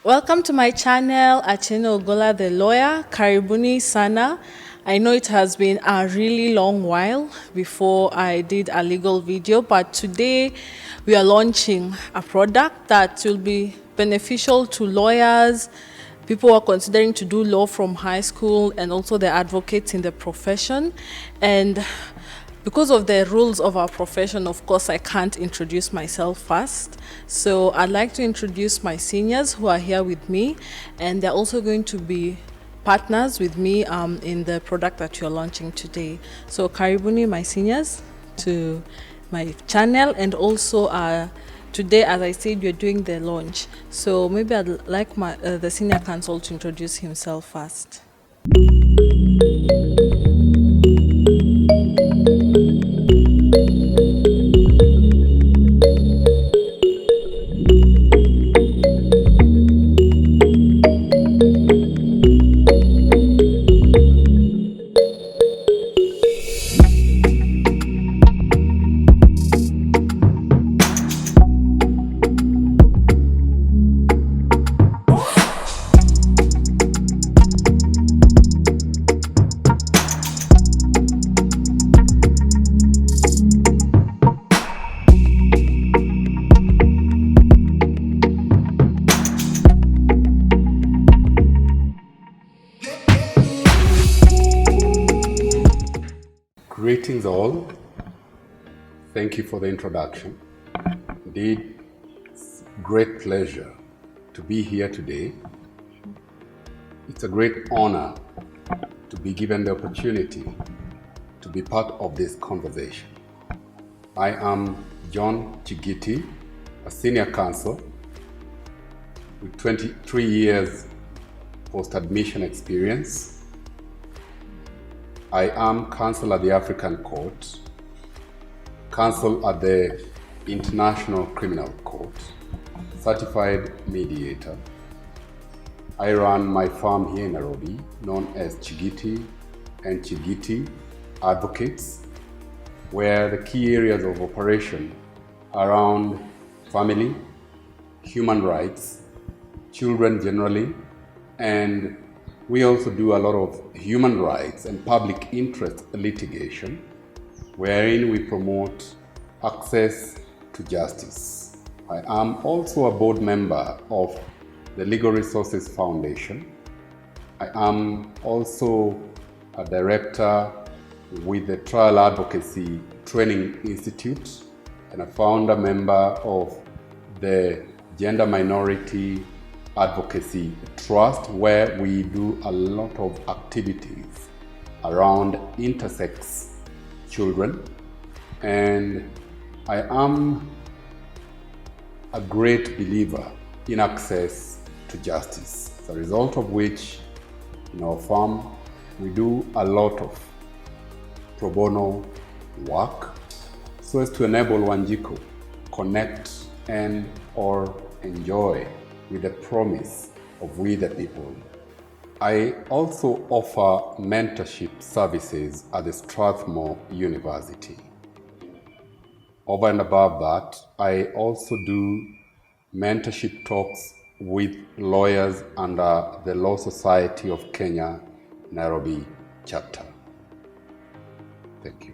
Welcome to my channel, Acheno Ogola the lawyer. Karibuni sana. I know it has been a really long while before I did a legal video, but today we are launching a product that will be beneficial to lawyers, people who are considering to do law from high school, and also the advocates in the profession. And because of the rules of our profession, of course, I can't introduce myself first. So I'd like to introduce my seniors who are here with me, and they're also going to be partners with me in the product that you're launching today. So karibuni, my seniors, to my channel, and also today, as I said, we're doing the launch. So maybe I'd like the senior counsel to introduce himself first. Greetings all. Thank you for the introduction. Indeed, it's a great pleasure to be here today. It's a great honor to be given the opportunity to be part of this conversation. I am John Chigiti, a senior counsel with 23 years post-admission experience. I am counsel at the African Court, counsel at the International Criminal Court, certified mediator. I run my firm here in Nairobi, known as Chigiti and Chigiti Advocates, where the key areas of operation are around family, human rights, children generally, and we also do a lot of human rights and public interest litigation, wherein we promote access to justice. I am also a board member of the Legal Resources Foundation. I am also a director with the Trial Advocacy Training Institute and a founder member of the Gender Minority Advocacy Trust, where we do a lot of activities around intersex children. And I am a great believer in access to justice, as a result of which in our firm we do a lot of pro bono work so as to enable Wanjiku connect and or enjoy with the promise of we the people. I also offer mentorship services at the Strathmore University. Over and above that, I also do mentorship talks with lawyers under the Law Society of Kenya, Nairobi chapter. Thank you.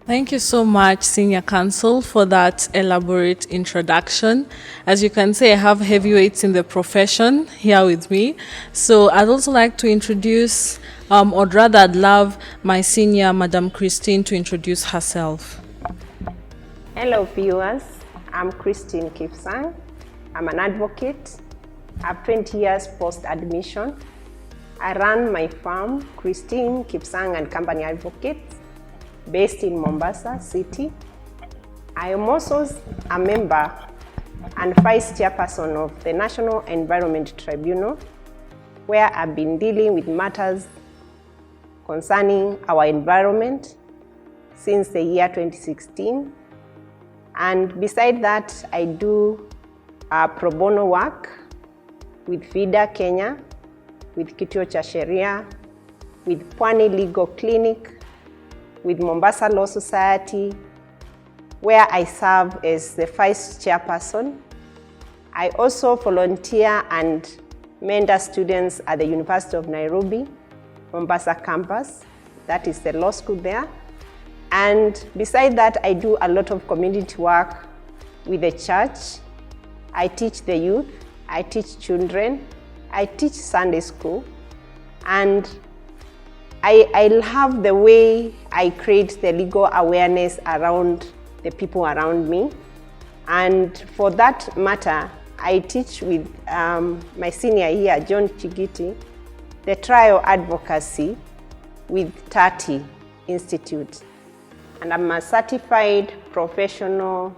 Thank you so much, Senior Counsel, for that elaborate introduction. As you can see, I have heavyweights in the profession here with me. So I'd also like to introduce, or rather I'd love my senior, Madam Christine, to introduce herself. Hello viewers, I'm Christine Kipsang. I'm an advocate. I have 20 years post-admission. I run my firm, Christine Kipsang and Company Advocates, based in Mombasa City. I am also a member and vice chairperson of the National Environment Tribunal, where I've been dealing with matters concerning our environment since the year 2016. And beside that, I do pro bono work with FIDA Kenya, with Kituo cha Sheria, with Pwani Legal Clinic, with Mombasa Law Society, where I serve as the vice chairperson. I also volunteer and mentor students at the University of Nairobi, Mombasa campus. That is the law school there. And beside that, I do a lot of community work with the church. I teach the youth, I teach children, I teach Sunday school, and I love the way I create the legal awareness around the people around me. And for that matter, I teach with my senior here, John Chigiti, the trial advocacy with 30 Institute. And I'm a certified professional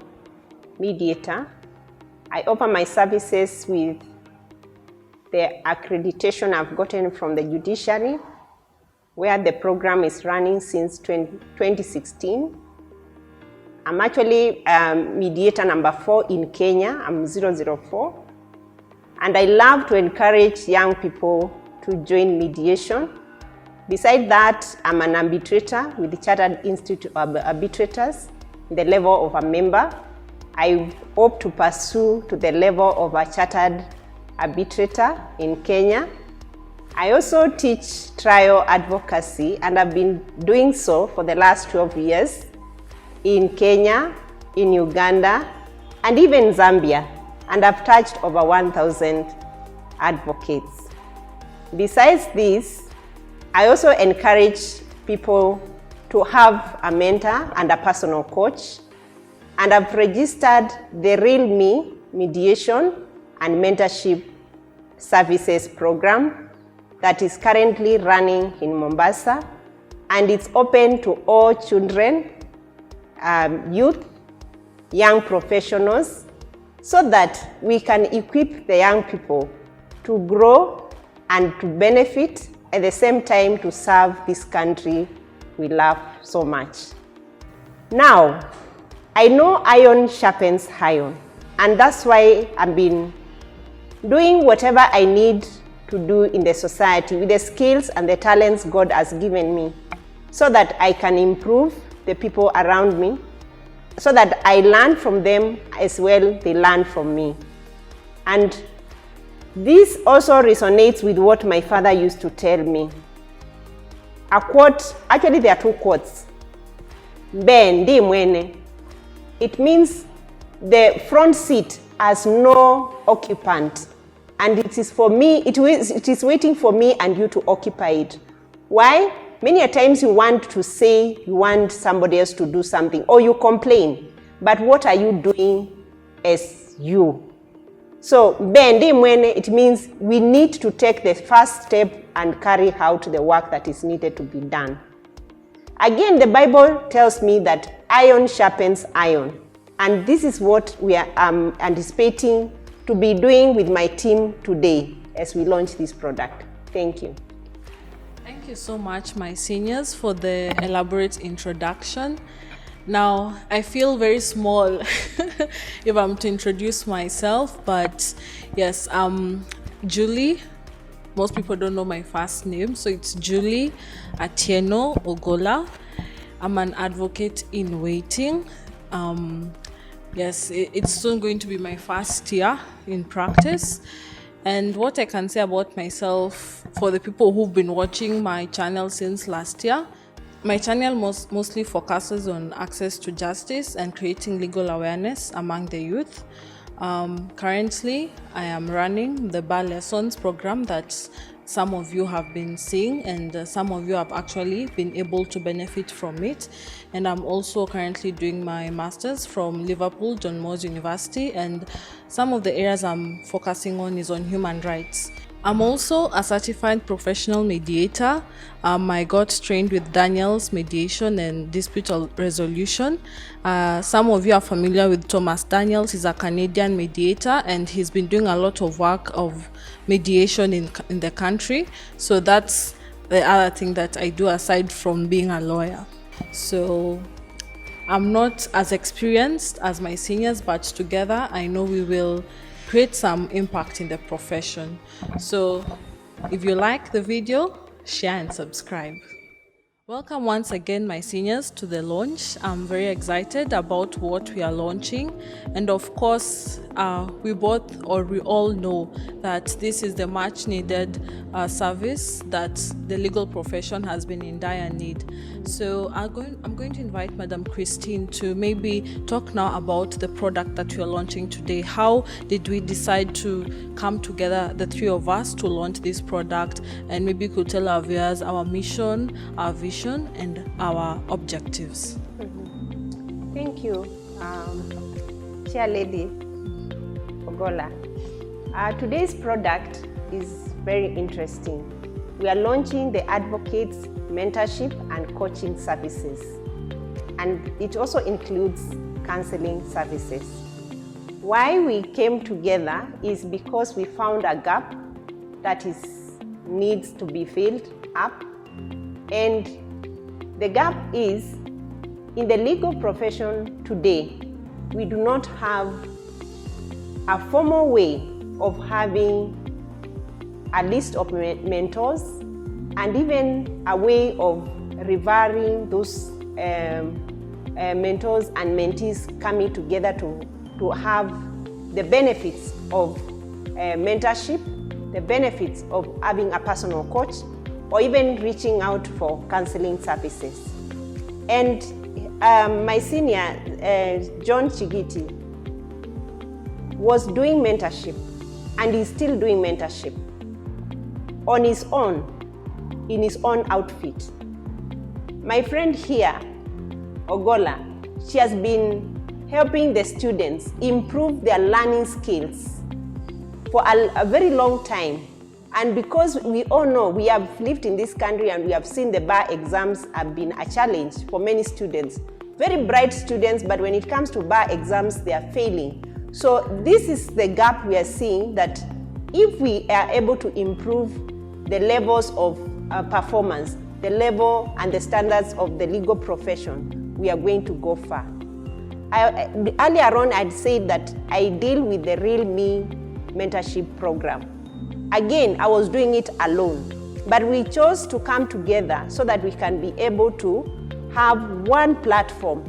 mediator. I offer my services with the accreditation I've gotten from the judiciary, where the program is running since 2016. I'm actually mediator number 4 in Kenya. I'm 004. And I love to encourage young people to join mediation. Besides that, I'm an arbitrator with the Chartered Institute of Arbitrators, the level of a member. I hope to pursue to the level of a chartered arbitrator in Kenya. I also teach trial advocacy, and I've been doing so for the last 12 years in Kenya, in Uganda, and even Zambia. And I've touched over 1,000 advocates. Besides this, I also encourage people to have a mentor and a personal coach. And I've registered the Real Me Mediation and Mentorship Services program that is currently running in Mombasa, and it's open to all children, youth, young professionals, so that we can equip the young people to grow and to benefit, at the same time to serve this country we love so much. Now, I know iron sharpens iron, and that's why I've been doing whatever I need to do in the society with the skills and the talents God has given me, so that I can improve the people around me, so that I learn from them as well they learn from me. And this also resonates with what my father used to tell me. A quote, actually there are 2 quotes. Ben di mwene. It means the front seat has no occupant, and it is for me, it is waiting for me and you to occupy it. Why? Many a times you want to say you want somebody else to do something, or you complain, but what are you doing as you? So, bendi mwene, it means we need to take the first step and carry out the work that is needed to be done. Again, the Bible tells me that iron sharpens iron, and this is what we are anticipating to be doing with my team today as we launch this product. Thank you. Thank you so much, my seniors, for the elaborate introduction. Now, I feel very small if I'm to introduce myself, but yes, Julie. Most people don't know my first name, so it's Julie Atieno Ogola. I'm an advocate in waiting. Yes, it's soon going to be my first year in practice. And what I can say about myself, for the people who've been watching my channel since last year, my channel mostly focuses on access to justice and creating legal awareness among the youth. Currently, I am running the Bar Lessons program that some of you have been seeing, and some of you have actually been able to benefit from it. And I'm also currently doing my master's from Liverpool John Moores University, and some of the areas I'm focusing on is on human rights. I'm also a certified professional mediator. I got trained with Daniel's mediation and dispute resolution. Some of you are familiar with Thomas Daniels. He's a Canadian mediator, and he's been doing a lot of work of mediation in the country. So that's the other thing that I do aside from being a lawyer. So I'm not as experienced as my seniors, but together I know we will create some impact in the profession. So if you like the video, share and subscribe. Welcome once again, my seniors, to the launch. I'm very excited about what we are launching. And of course, we all know that this is the much needed service that the legal profession has been in dire need. So I'm going to invite Madam Christine to maybe talk now about the product that we are launching today. How did we decide to come together, the three of us, to launch this product? And maybe you could tell our viewers our mission, our vision, and our objectives. Thank you, Chair Lady Ogola. Today's product is very interesting. We are launching the Advocates Mentorship and Coaching Services, and it also includes counseling services. Why we came together is because we found a gap that needs to be filled up, and the gap is in the legal profession today. We do not have a formal way of having a list of mentors and even a way of revering those mentors and mentees coming together to have the benefits of mentorship, the benefits of having a personal coach, or even reaching out for counseling services. And my senior, John Chigiti, was doing mentorship, and he's still doing mentorship on his own, in his own outfit. My friend here, Ogola, she has been helping the students improve their learning skills for a very long time. And because we all know, we have lived in this country and we have seen the bar exams have been a challenge for many students. Very bright students, but when it comes to bar exams, they are failing. So this is the gap we are seeing, that if we are able to improve the levels of performance, the level and the standards of the legal profession, we are going to go far. Earlier on, I'd said that I deal with the Real Me mentorship program. Again, I was doing it alone, but we chose to come together so that we can be able to have one platform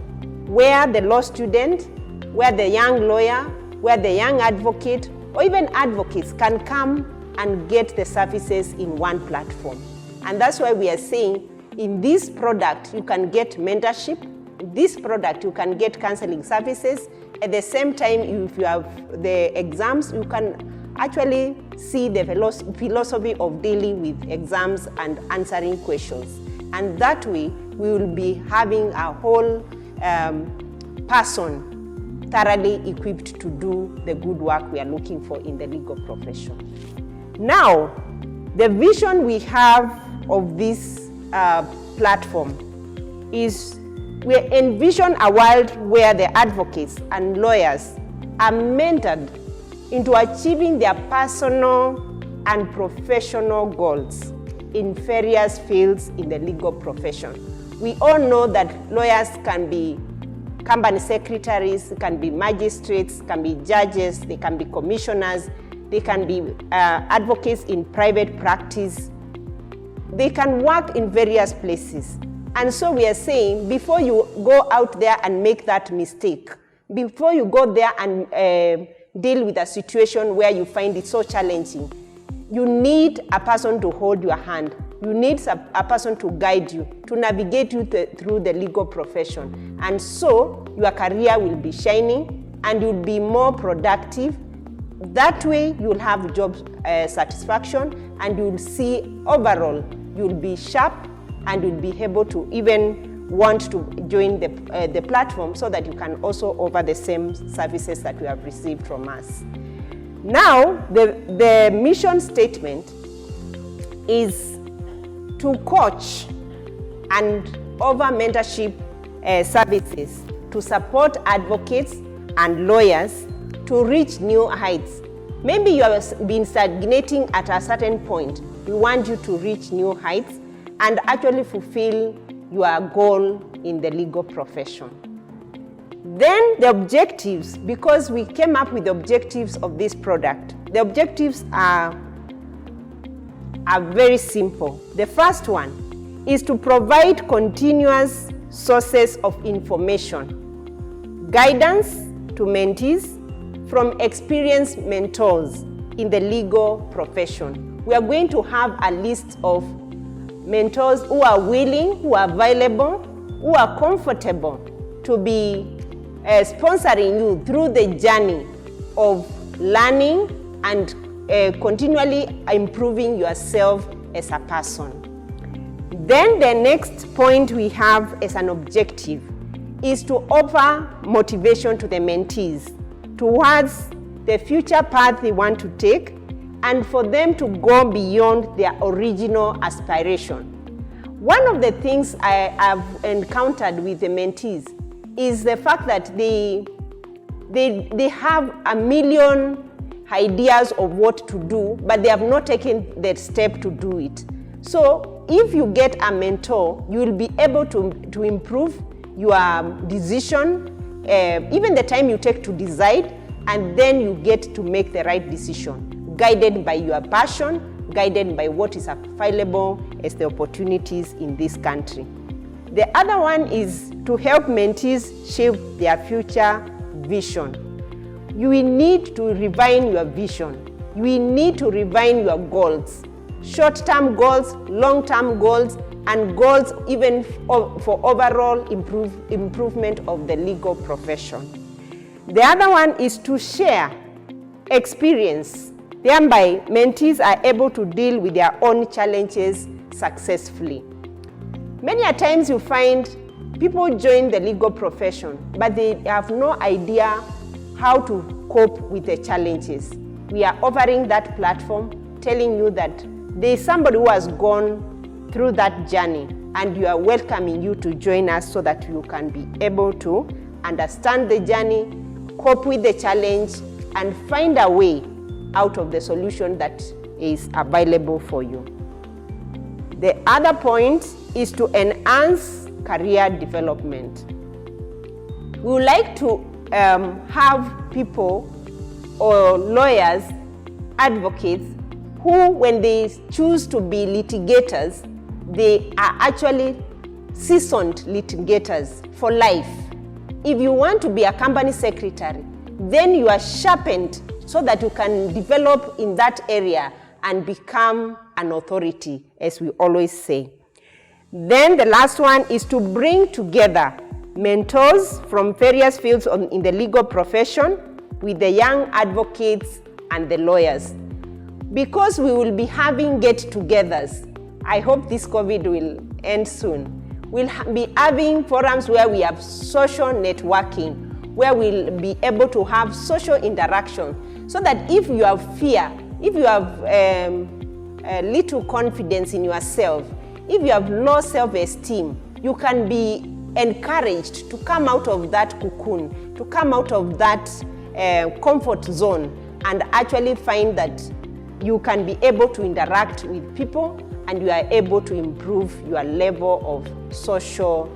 where the law student, where the young lawyer, where the young advocate, or even advocates can come and get the services in one platform. And that's why we are saying, in this product, you can get mentorship. In this product, you can get counseling services. At the same time, if you have the exams, you can actually see the philosophy of dealing with exams and answering questions. And that way, we will be having a whole person thoroughly equipped to do the good work we are looking for in the legal profession. Now, the vision we have of this platform is we envision a world where the advocates and lawyers are mentored into achieving their personal and professional goals in various fields in the legal profession. We all know that lawyers can be company secretaries, can be magistrates, can be judges, they can be commissioners, they can be advocates in private practice. They can work in various places. And so we are saying, before you go out there and make that mistake, before you go there and deal with a situation where you find it so challenging, you need a person to hold your hand. You need a person to guide you, to navigate you through the legal profession. And so your career will be shining and you'll be more productive. That way you'll have job satisfaction, and you'll see overall you'll be sharp, and you'll be able to even want to join the platform so that you can also offer the same services that you have received from us. Now, the mission statement is to coach and offer mentorship services to support advocates and lawyers to reach new heights. Maybe you have been stagnating at a certain point. We want you to reach new heights and actually fulfill your goal in the legal profession. Then the objectives, because we came up with the objectives of this product. The objectives are very simple. The first one is to provide continuous sources of information, guidance to mentees from experienced mentors in the legal profession. We are going to have a list of mentors who are willing, who are available, who are comfortable to be sponsoring you through the journey of learning and continually improving yourself as a person. Then the next point we have as an objective is to offer motivation to the mentees towards the future path they want to take and for them to go beyond their original aspiration. One of the things I have encountered with the mentees is the fact that they have a million ideas of what to do, but they have not taken the step to do it. So if you get a mentor, you will be able to improve your decision, even the time you take to decide, and then you get to make the right decision, guided by your passion, guided by what is available as the opportunities in this country. The other one is to help mentees shape their future vision. You will need to refine your vision. You will need to refine your goals, short-term goals, long-term goals, and goals even for overall improvement of the legal profession. The other one is to share experience. Thereby, mentees are able to deal with their own challenges successfully. Many a times you find people join the legal profession, but they have no idea how to cope with the challenges. We are offering that platform, telling you that there is somebody who has gone through that journey, and you are welcoming you to join us so that you can be able to understand the journey, cope with the challenge, and find a way out of the solution that is available for you. The other point is to enhance career development. We would like to have people or lawyers, advocates, who when they choose to be litigators, they are actually seasoned litigators for life. If you want to be a company secretary, then you are sharpened so that you can develop in that area and become an authority, as we always say. Then the last one is to bring together mentors from various fields in the legal profession with the young advocates and the lawyers. Because we will be having get-togethers, I hope this COVID will end soon. We'll be having forums where we have social networking, where we'll be able to have social interaction, so that if you have fear, if you have little confidence in yourself, if you have low self-esteem, you can be encouraged to come out of that cocoon, to come out of that comfort zone, and actually find that you can be able to interact with people and you are able to improve your level of social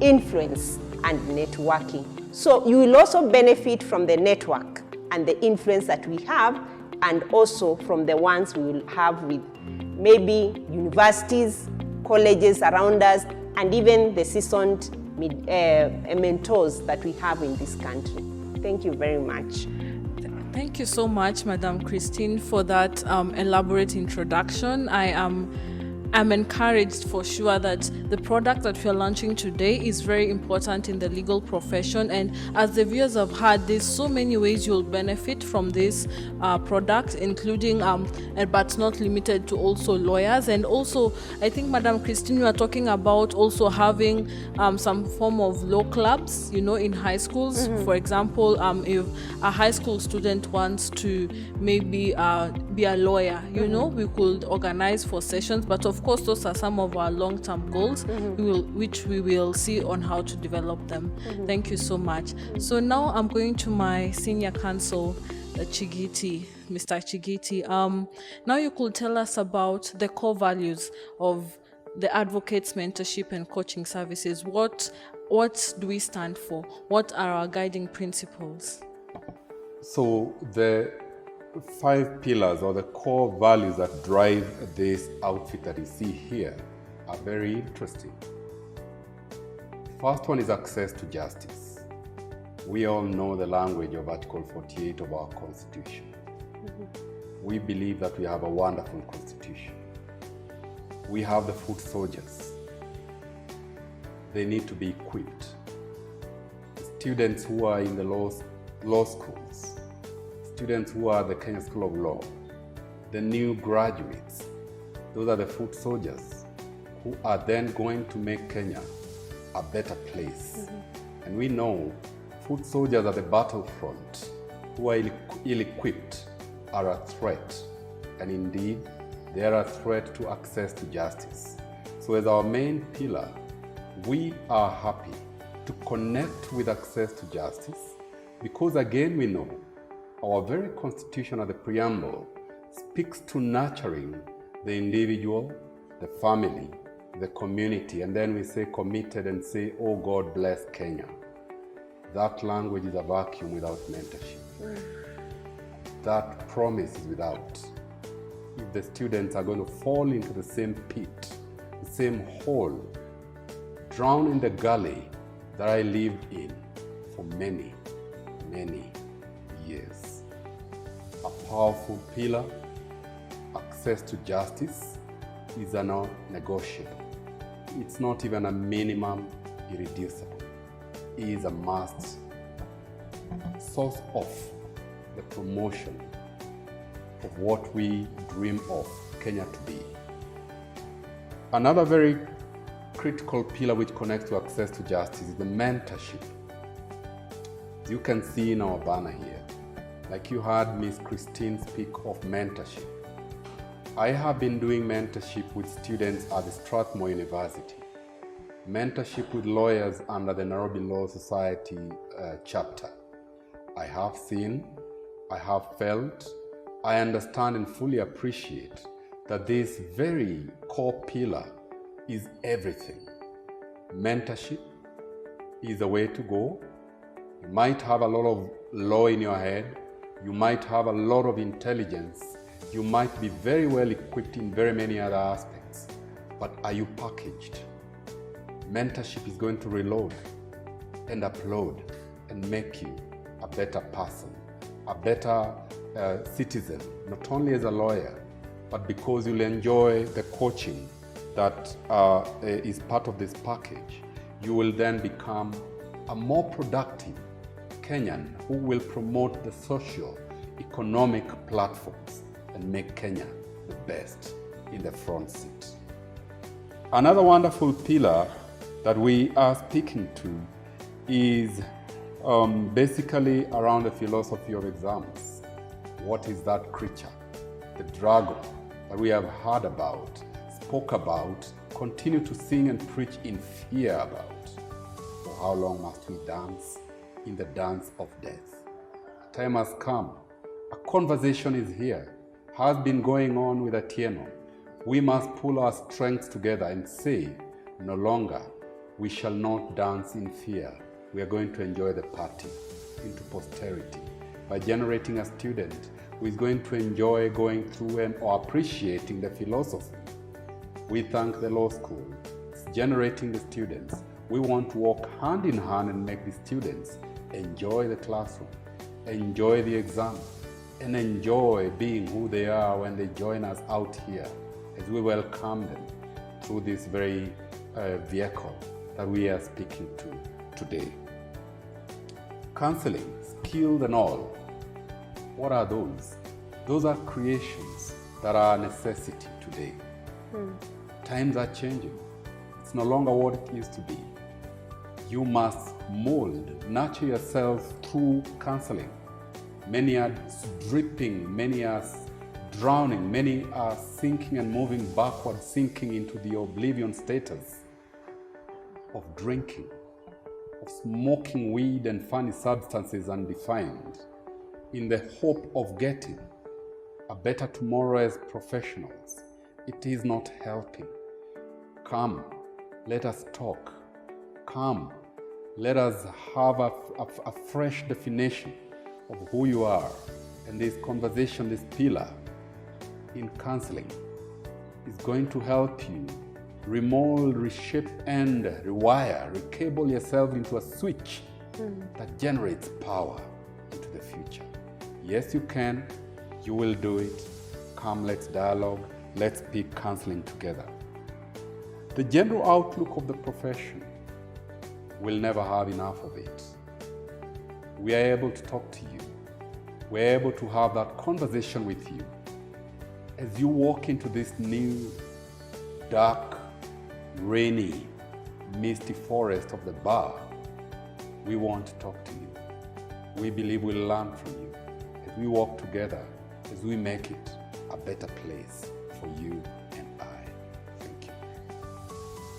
influence and networking. So you will also benefit from the network and the influence that we have, and also from the ones we will have with maybe universities, colleges around us, and even the seasoned mentors that we have in this country. Thank you very much. Thank you so much, Madam Christine, for that elaborate introduction. I'm encouraged for sure that the product that we're launching today is very important in the legal profession, and as the viewers have heard, there's so many ways you'll benefit from this product, including but not limited to also lawyers. And also I think, Madam Christine, you are talking about also having some form of law clubs, in high schools. For example, if a high school student wants to maybe be a lawyer, we could organize for sessions, but of course those are some of our long-term goals, which we will see on how to develop them. Thank you so much. So now I'm going to my senior counsel, Chigiti, Mr. Chigiti. Now you could tell us about the core values of the Advocates Mentorship and Coaching Services. What do we stand for? What are our guiding principles? So the 5 pillars or the core values that drive this outfit that you see here are very interesting. First one is access to justice. We all know the language of Article 48 of our Constitution. We believe that we have a wonderful Constitution. We have the foot soldiers. They need to be equipped. Students who are in the law schools, students who are at the Kenya School of Law, the new graduates, those are the foot soldiers who are then going to make Kenya a better place. And we know foot soldiers at the battlefront who are ill-equipped are a threat. And indeed, they are a threat to access to justice. So as our main pillar, we are happy to connect with access to justice because again we know our very Constitution at the preamble speaks to nurturing the individual, the family, the community, and then we say committed and say, oh God bless Kenya. That language is a vacuum without mentorship. That promise is without. If the students are going to fall into the same pit, the same hole, drown in the gully that I lived in for many, many years. A powerful pillar, access to justice, is a non-negotiable. It's not even a minimum irreducible. It is a must source of the promotion of what we dream of Kenya to be. Another very critical pillar which connects to access to justice is the mentorship. As you can see in our banner here, like you heard Miss Christine speak of mentorship. I have been doing mentorship with students at the Strathmore University, mentorship with lawyers under the Nairobi Law Society chapter. I have seen, I have felt, I understand and fully appreciate that this very core pillar is everything. Mentorship is the way to go. You might have a lot of law in your head. You might have a lot of intelligence. You might be very well equipped in very many other aspects. But are you packaged? Mentorship is going to reload and upload and make you a better person, a better citizen, not only as a lawyer, but because you'll enjoy the coaching that is part of this package, you will then become a more productive Kenyan who will promote the social, economic platforms and make Kenya the best in the front seat. Another wonderful pillar that we are speaking to is basically around the philosophy of exams. What is that creature, the dragon that we have heard about, spoke about, continue to sing and preach in fear about? For how long must we dance in the dance of death? Time has come. A conversation is here, has been going on with Atieno. We must pull our strengths together and say, no longer, we shall not dance in fear. We are going to enjoy the party into posterity by generating a student who is going to enjoy going through and or appreciating the philosophy. We thank the law school. It's generating the students. We want to walk hand in hand and make the students enjoy the classroom, enjoy the exam, and enjoy being who they are when they join us out here as we welcome them through this very vehicle that we are speaking to today. Counseling, skilled and all. What are those? Those are creations that are a necessity today. Times are changing. It's no longer what it used to be. You must mold, nurture yourself through counseling. Many are dripping, many are drowning, many are sinking and moving backward, sinking into the oblivion status of drinking, of smoking weed and funny substances undefined, in the hope of getting a better tomorrow as professionals. It is not helping. Come, let us talk. Come, let us have a fresh definition of who you are. And this conversation, this pillar in counseling, is going to help you remold, reshape, and rewire, recable yourself into a switch that generates power into the future. Yes, you can. You will do it. Come, let's dialogue. Let's speak counseling together. The general outlook of the profession will never have enough of it. We are able to talk to you. We're able to have that conversation with you. As you walk into this new, dark, rainy, misty forest of the bar, we want to talk to you. We believe we'll learn from you as we walk together, as we make it a better place for you and I. Thank you.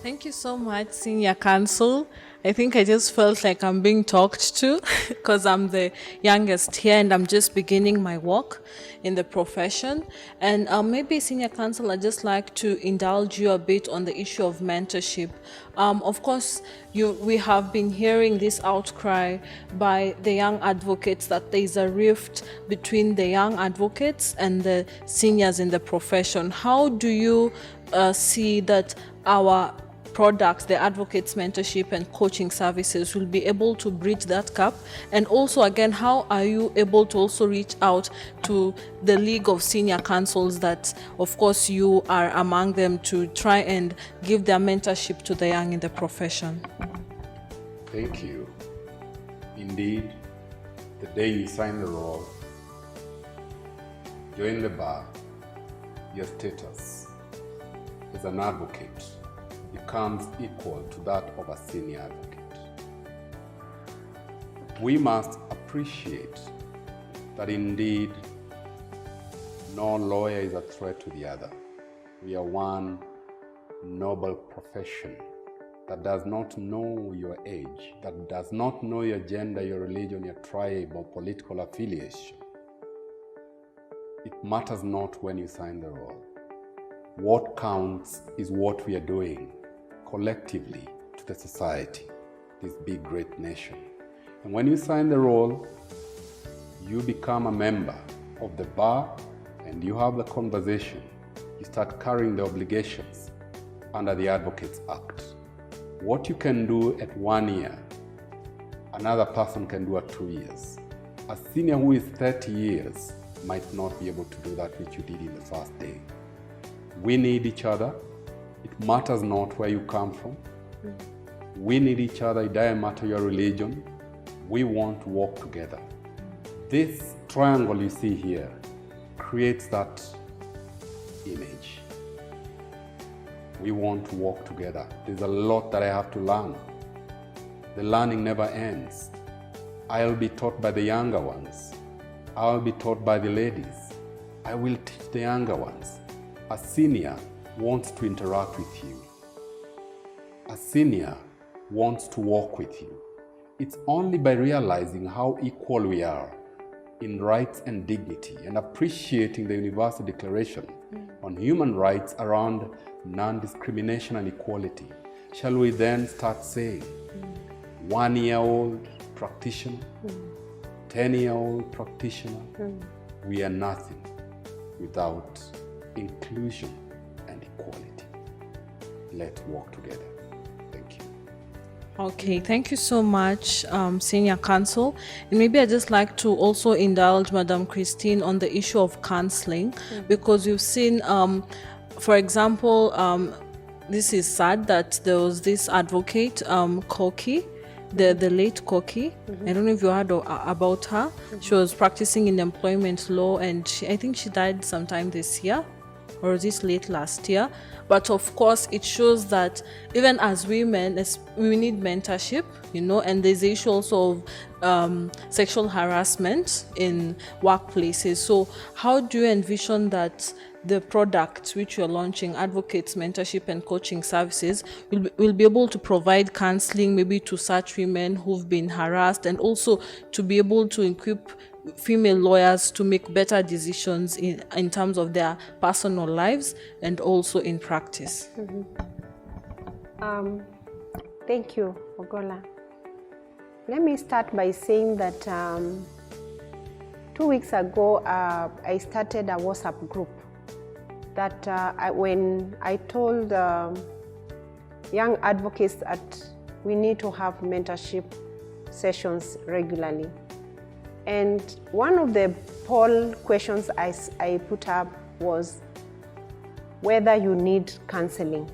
Thank you so much, Senior Counsel. I think I just felt like I'm being talked to because I'm the youngest here and I'm just beginning my work in the profession. And maybe, Senior Counsel, I'd just like to indulge you a bit on the issue of mentorship. Of course, we have been hearing this outcry by the young advocates that there is a rift between the young advocates and the seniors in the profession. How do you see that our products, the advocates mentorship and coaching services, will be able to bridge that gap? And also, again, how are you able to also reach out to the League of Senior Counsels that, of course, you are among them, to try and give their mentorship to the young in the profession? Thank you. Indeed, the day you sign the role, join the bar, your status as an advocate becomes equal to that of a senior advocate. We must appreciate that indeed no lawyer is a threat to the other. We are one noble profession that does not know your age, that does not know your gender, your religion, your tribe, or political affiliation. It matters not when you sign the role. What counts is what we are doing collectively to the society, this big, great nation. And when you sign the role, you become a member of the bar and you have the conversation. You start carrying the obligations under the Advocates Act. What you can do at 1 year, another person can do at 2 years. A senior who is 30 years might not be able to do that which you did in the first day. We need each other. It matters not where you come from. We need each other. It doesn't matter your religion. We want to walk together. This triangle you see here creates that image. We want to walk together. There's a lot that I have to learn. The learning never ends. I'll be taught by the younger ones. I'll be taught by the ladies. I will teach the younger ones. A senior wants to interact with you. A senior wants to walk with you. It's only by realizing how equal we are in rights and dignity and appreciating the Universal Declaration on Human Rights around non-discrimination and equality shall we then start saying 1-year-old practitioner, 10-year-old practitioner, we are nothing without inclusion and equality. Let's walk together. Thank you. Okay, thank you so much, Senior Counsel. And maybe I'd just like to also indulge Madam Christine on the issue of counseling, because we've seen, for example, this is sad that there was this advocate, Koki, the late Koki. I don't know if you heard about her. She was practicing in employment law, and I think she died sometime this year, or this late last year. But of course, it shows that even as women, we need mentorship, and there's the issue also of sexual harassment in workplaces. So how do you envision that the products which you're launching, advocates, mentorship and coaching services, will be able to provide counseling maybe to such women who've been harassed, and also to be able to equip female lawyers to make better decisions in terms of their personal lives and also in practice? Thank you, Ogola. Let me start by saying that 2 weeks ago, I started a WhatsApp group that when I told young advocates that we need to have mentorship sessions regularly. And one of the poll questions I put up was whether you need counseling.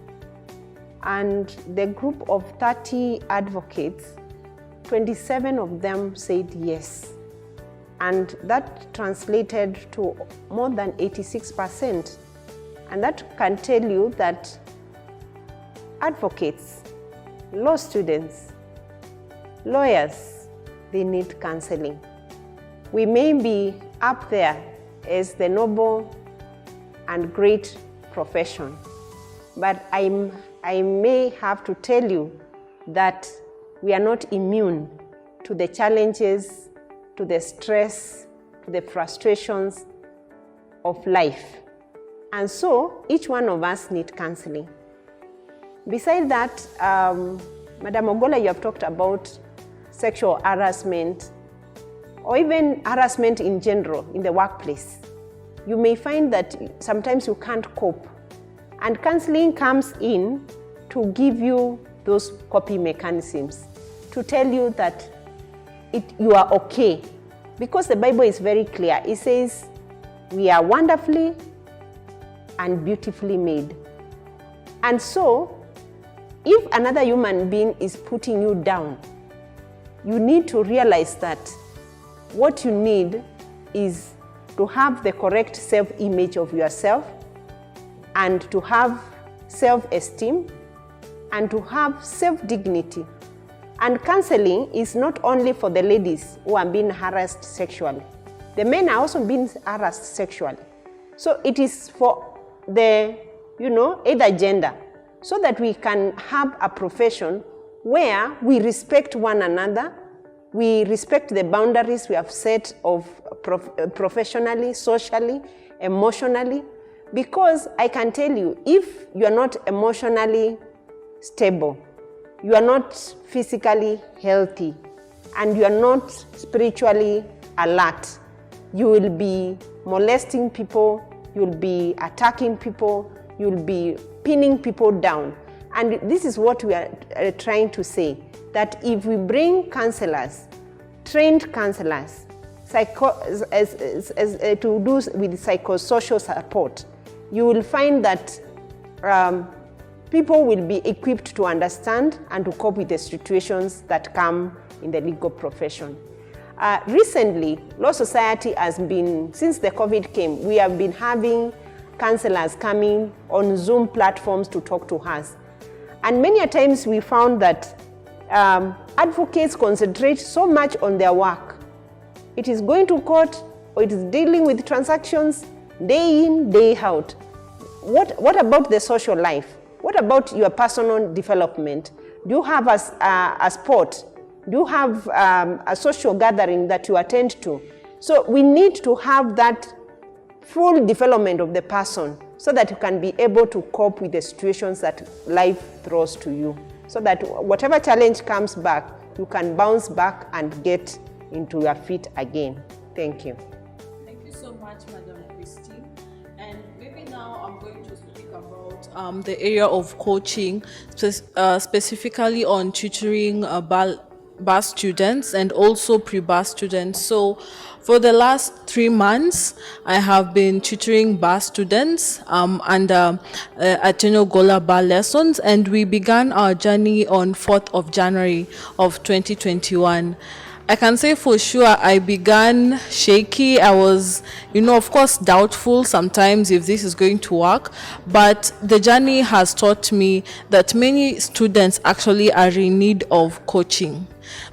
And the group of 30 advocates, 27 of them said yes. And that translated to more than 86%. And that can tell you that advocates, law students, lawyers, they need counseling. We may be up there as the noble and great profession, but I may have to tell you that we are not immune to the challenges, to the stress, to the frustrations of life. And so each one of us needs counseling. Besides that, Madam Ogola, you have talked about sexual harassment or even harassment in general in the workplace. You may find that sometimes you can't cope, and counseling comes in to give you those coping mechanisms, to tell you that you are okay. Because the Bible is very clear. It says, we are wonderfully and beautifully made. And so, if another human being is putting you down, you need to realize that what you need is to have the correct self-image of yourself, and to have self-esteem, and to have self-dignity. And counseling is not only for the ladies who are being harassed sexually. The men are also being harassed sexually. So it is for the, either gender, so that we can have a profession where we respect one another, we respect the boundaries we have set of professionally, socially, emotionally. Because I can tell you, if you are not emotionally stable, you are not physically healthy, and you are not spiritually alert, you will be molesting people, you'll be attacking people, you'll be pinning people down. And this is what we are trying to say, that if we bring counselors, trained counselors, to do with psychosocial support, you will find that people will be equipped to understand and to cope with the situations that come in the legal profession. Recently, Law Society has been, since the COVID came, we have been having counselors coming on Zoom platforms to talk to us. And many a times we found that advocates concentrate so much on their work. It is going to court, or it is dealing with transactions day in, day out. What about the social life? What about your personal development? Do you have a sport? Do you have a social gathering that you attend to? So we need to have that full development of the person so that you can be able to cope with the situations that life throws to you. So that whatever challenge comes back, you can bounce back and get into your feet again. Thank you. Thank you so much, Madam Christine. And maybe now I'm going to speak about the area of coaching, specifically on tutoring bar students and also pre-bar students. So for the last 3 months, I have been tutoring bar students under Ateno Gola Bar lessons, and we began our journey on 4th of January of 2021. I can say for sure I began shaky. I was, of course, doubtful sometimes if this is going to work, but the journey has taught me that many students actually are in need of coaching,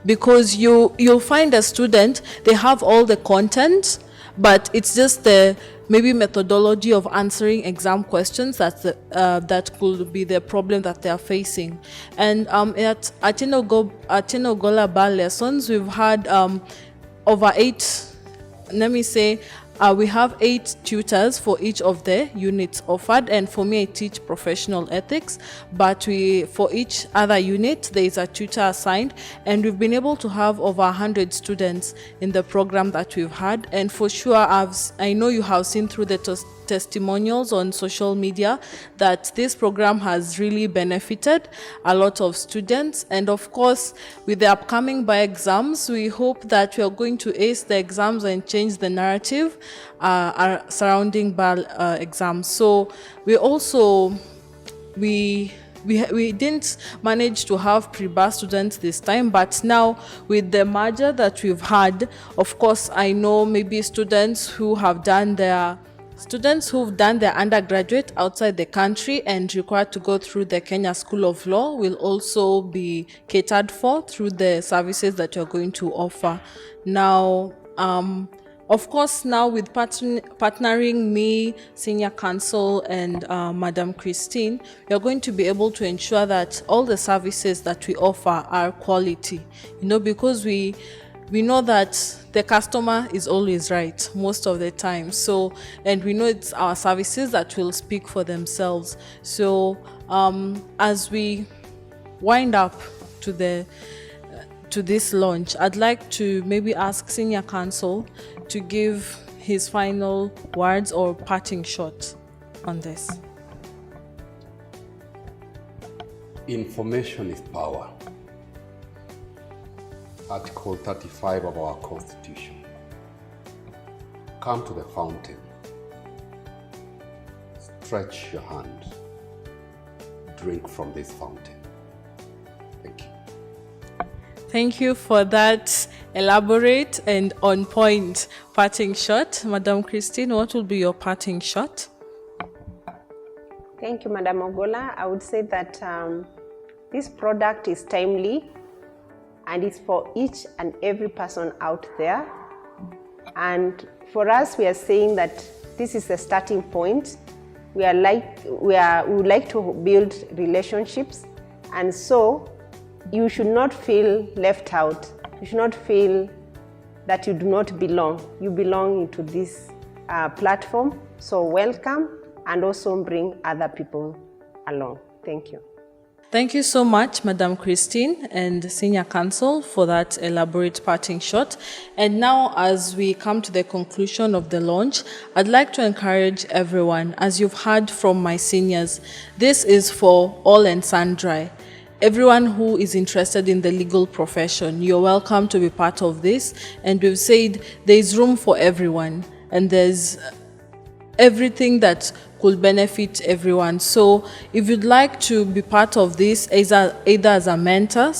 because you'll find a student, they have all the content, but it's just the maybe methodology of answering exam questions that could be the problem that they are facing. And at Ateno Gola Bar lessons, we've had over 8, we have 8 tutors for each of the units offered, and for me I teach professional ethics, but for each other unit there is a tutor assigned, and we've been able to have over 100 students in the program that we've had. And for sure, I know you have seen through the testimonials on social media that this program has really benefited a lot of students. And of course, with the upcoming bar exams, we hope that we are going to ace the exams and change the narrative surrounding bar exams. So we didn't manage to have pre-bar students this time, but now with the merger that we've had, of course, I know maybe students who've done their undergraduate outside the country and required to go through the Kenya School of Law will also be catered for through the services that you're going to offer. Now, of course, now with partnering me, Senior Counsel, and Madam Christine, we are going to be able to ensure that all the services that we offer are quality. Because we know that the customer is always right most of the time. So, and we know it's our services that will speak for themselves. So, as we wind up to this launch, I'd like to maybe ask Senior Counsel to give his final words or parting shot on this. Information is power. Article 35 of our Constitution. Come to the fountain. Stretch your hand. Drink from this fountain. Thank you. Thank you for that elaborate and on point parting shot. Madam Christine, what will be your parting shot? Thank you, Madam Ogola. I would say that this product is timely and it's for each and every person out there. And for us, we are saying that this is a starting point. We would like to build relationships, and so you should not feel left out. You should not feel that you do not belong. You belong into this platform. So welcome, and also bring other people along. Thank you. Thank you so much, Madam Christine and Senior Counsel, for that elaborate parting shot. And now, as we come to the conclusion of the launch, I'd like to encourage everyone, as you've heard from my seniors, this is for all and sundry. Everyone who is interested in the legal profession, you're welcome to be part of this. And we've said there's room for everyone, and there's everything that could benefit everyone. So if you'd like to be part of this, either as a mentor,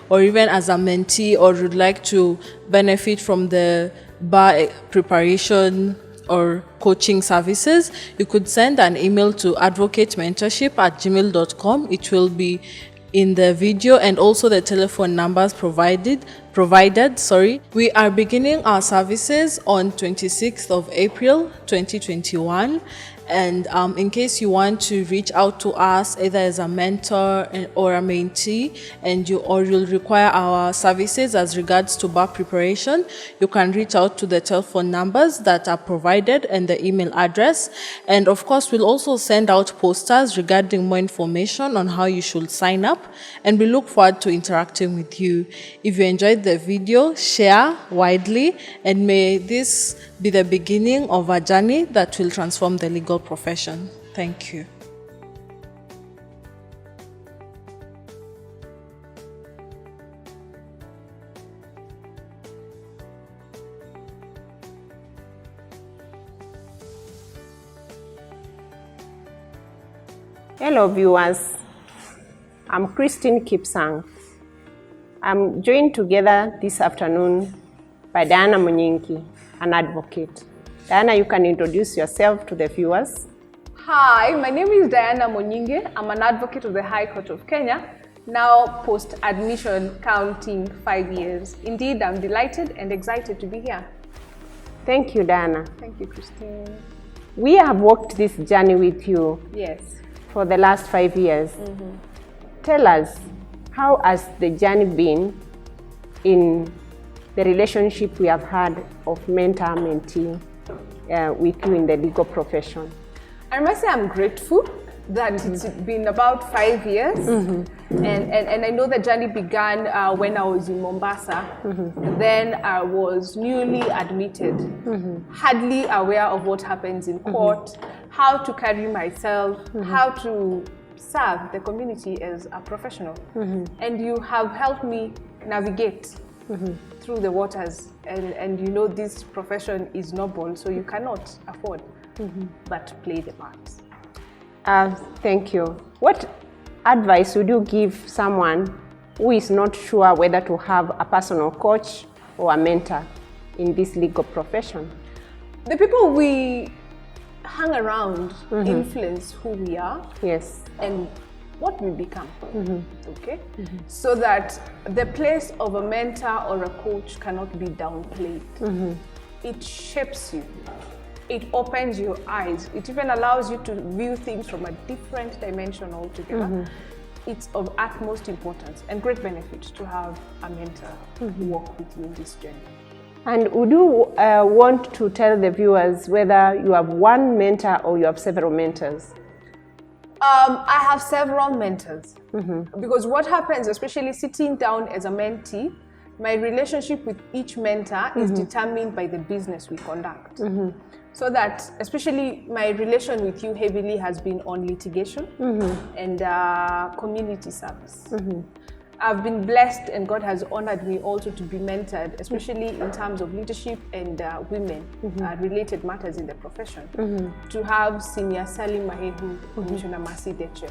or even as a mentee, or you'd like to benefit from the bar preparation or coaching services, you could send an email to advocatementorship@gmail.com. It will be in the video, and also the telephone numbers provided. We are beginning our services on 26th of April 2021. And in case you want to reach out to us either as a mentor or a mentee, and you'll require our services as regards to bar preparation, you can reach out to the telephone numbers that are provided and the email address. And of course, we'll also send out posters regarding more information on how you should sign up, and we look forward to interacting with you. If you enjoyed the video, share widely, and may this be the beginning of a journey that will transform the legal profession. Thank you. Hello viewers, I'm Christine Kipsang. I'm joined together this afternoon by Diana Munyingi, an advocate. Diana, you can introduce yourself to the viewers. Hi, my name is Diana Munyingi. I'm an advocate of the High Court of Kenya, now post-admission counting 5 years. Indeed, I'm delighted and excited to be here. Thank you, Diana. Thank you, Christine. We have walked this journey with you. Yes. For the last 5 years. Tell us, how has the journey been in the relationship we have had of mentor-mentee with you in the legal profession? I must say I'm grateful that it's been about 5 years, and I know the journey began when I was in Mombasa. Then I was newly admitted, hardly aware of what happens in court, how to carry myself, how to serve the community as a professional. And you have helped me navigate through the waters, and you know this profession is noble, so you cannot afford but play the part. Thank you. What advice would you give someone who is not sure whether to have a personal coach or a mentor in this legal profession? The people we hang around influence who we are, Yes. and what we become. Okay? So that the place of a mentor or a coach cannot be downplayed. It shapes you. It opens your eyes. It even allows you to view things from a different dimension altogether. It's of utmost importance and great benefit to have a mentor walk with you in this journey. And would you want to tell the viewers whether you have one mentor or you have several mentors? I have several mentors, because what happens, especially sitting down as a mentee, my relationship with each mentor is determined by the business we conduct. So that, especially my relation with you heavily has been on litigation and community service. I've been blessed, and God has honored me also to be mentored, especially in terms of leadership and women related matters in the profession. To have Senior Salim Mahehu, Commissioner Mercy Deche.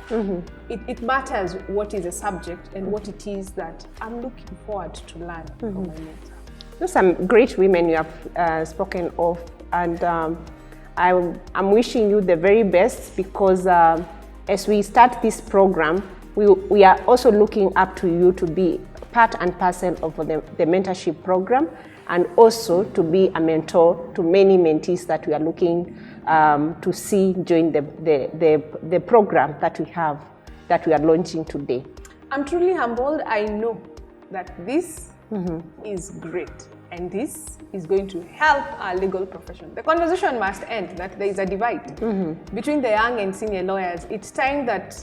It matters what is a subject and what it is that I'm looking forward to learn from my mentor. Those are some great women you have spoken of, and I'm wishing you the very best, because as we start this program, we are also looking up to you to be part and parcel of the mentorship program, and also to be a mentor to many mentees that we are looking to see join the program that we are launching today. I'm truly humbled. I know that this is great, and this is going to help our legal profession. The conversation must end that there is a divide between the young and senior lawyers. It's time that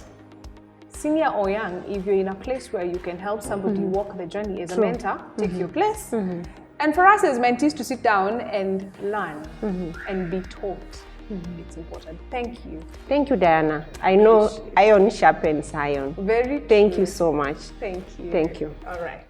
senior or young, if you're in a place where you can help somebody walk the journey as a mentor, take your place. And for us as mentees to sit down and learn and be taught. It's important. Thank you. Thank you, Diana. I know iron sharpens iron. Very true. Thank you so much. Thank you. Thank you. All right.